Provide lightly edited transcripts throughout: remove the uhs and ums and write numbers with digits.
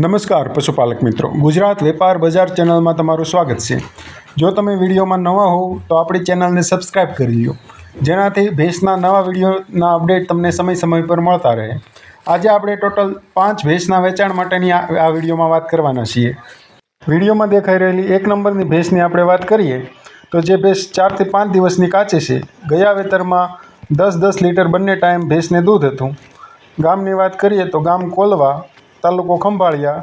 નમસ્કાર પશુપાલક મિત્રો, ગુજરાત વેપાર બજાર ચેનલમાં તમારું સ્વાગત છે। જો તમે વિડીયોમાં નવા હોવ તો આપણી ચેનલને સબસ્ક્રાઈબ કરી લો, જેનાથી ભેંસના નવા વિડીયોના અપડેટ તમને સમય પર મળતા રહે। આજે આપણે ટોટલ 5 ભેંસના વેચાણ માટેની આ વિડીયોમાં વાત કરવાના છીએ। વિડીયોમાં દેખાઈ રહેલી 1 નંબરની ભેંસની આપણે વાત કરીએ તો જે ભેંસ 4 થી 5 દિવસની કાચે છે। ગયા વેતરમાં 10 લીટર બંને ટાઈમ ભેંસને દૂધ હતું। ગામની વાત કરીએ તો ગામ કોલવા, તાલુકો ખંભાળિયા,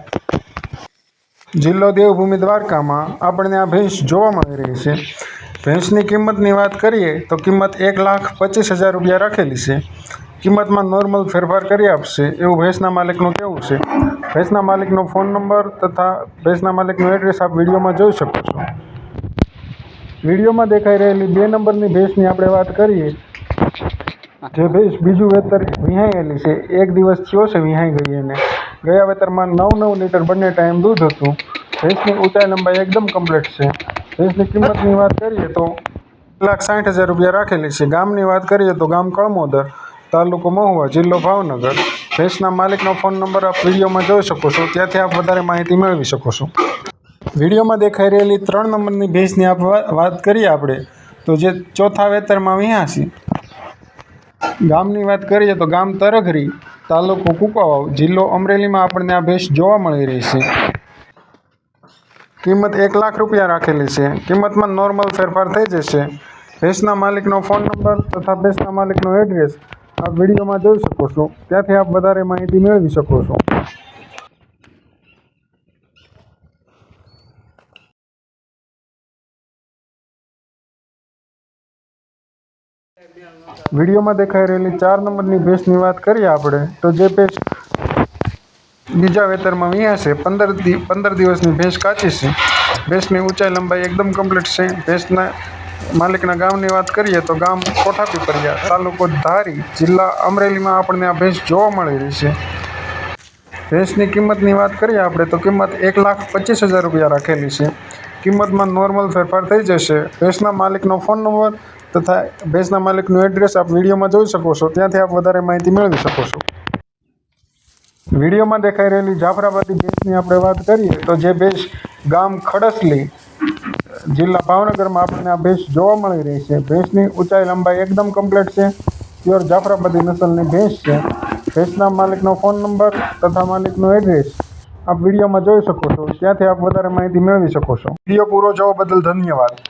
જિલ્લો દેવભૂમિ દ્વારકામાં આપણને આ ભેંસ જોવા મળી રહી છે। ભેંસની કિંમતની વાત કરીએ તો કિંમત 1,25,000 રૂપિયા રાખેલી છે। કિંમતમાં નોર્મલ ફેરફાર કરી આપશે એવું ભેંસના માલિકનું કહેવું છે। ભેંસના માલિકનો ફોન નંબર તથા ભેંસના માલિકનું એડ્રેસ આપ વિડીયોમાં જોઈ શકો છો। વિડીયોમાં દેખાઈ રહેલી 2 નંબરની ભેંસની આપણે વાત કરીએ, જે ભેંસ બીજું વેતર વિહાયેલી છે। 1 દિવસ થયો છે વિહાઈ ગઈ એને। ગયા વેતરમાં 9 લીટર બંને ટાઈમ દૂધ હતું। ભેંસની ઊંચાઈ લંબાઈ એકદમ કમ્પ્લીટ છે। ભેંસની કિંમતની વાત કરીએ તો 1,60,000 રૂપિયા રાખેલી છે। ગામની વાત કરીએ તો ગામ કળમોદર, તાલુકો મહુવા, જિલ્લો ભાવનગર। ભેંસના માલિકનો ફોન નંબર આપ વિડીયોમાં જોઈ શકો છો, ત્યાંથી આપ વધારે માહિતી મેળવી શકો છો। વિડીયોમાં દેખાઈ રહેલી 3 નંબરની ભેંસની વાત કરીએ આપણે તો જે ચોથા વેતરમાં વિહાશે। ગામની વાત કરીએ તો ગામ તરઘરી, તાલુકો કુંકાવાવ, જિલ્લો અમરેલીમાં આપણને આ ભેંસ જોવા મળી રહી છે। કિંમત 1 લાખ રૂપિયા રાખેલી છે। કિંમતમાં નોર્મલ ફેરફાર થઈ જશે। ભેંસના માલિકનો ફોન નંબર તથા ભેંસના માલિકનો એડ્રેસ આપ વિડીયોમાં જોઈ શકો છો, ત્યાંથી આપ વધારે માહિતી મેળવી શકો છો। વિડીયોમાં દેખાઈ રહેલી 4 નંબરની ભેંસની વાત કરીએ આપણે તો જે ભેંસ બીજા વેતરમાં વિહાશે। 15 દિવસની ભેંસ કાચી છે। ભેંસની ઊંચાઈ લંબાઈ એકદમ કમ્પ્લીટ છે। ભેંસના માલિકના ગામની વાત કરીએ તો ગામ કોઠાપીપળિયા, તાલુકો ધારી, જિલ્લા અમરેલીમાં આપણને આ ભેંસ જોવા મળી રહી છે। ભેંસની કિંમતની વાત કરીએ આપણે તો કિંમત 1,25,000 રૂપિયા રાખેલી છે। કિંમતમાં નોર્મલ ફેરફાર થઈ જશે। ભેંસના માલિકનો ફોન નંબર તથા ભેંસના માલિકનું એડ્રેસ આપ વિડીયોમાં જોઈ શકો છો, ત્યાંથી આપ વધારે માહિતી મેળવી શકો છો। વિડીયોમાં દેખાઈ રહેલી જાફરાબાદી ભેંસની આપણે વાત કરીએ તો જે ભેંસ ગામ ખડસલી, જિલ્લા ભાવનગરમાં આપણને આ ભેંસ જોવા મળી રહી છે। ભેંસની ઊંચાઈ લંબાઈ એકદમ કમ્પ્લીટ છે। પ્યોર જાફરાબાદી નસલની ભેંસ છે। ભેંસના માલિકનો ફોન નંબર તથા માલિકનું એડ્રેસ આપ વિડીયોમાં જોઈ શકો છો, ત્યાંથી આપ વધારે માહિતી મેળવી શકો છો। વિડીયો પૂરો જોવા બદલ ધન્યવાદ।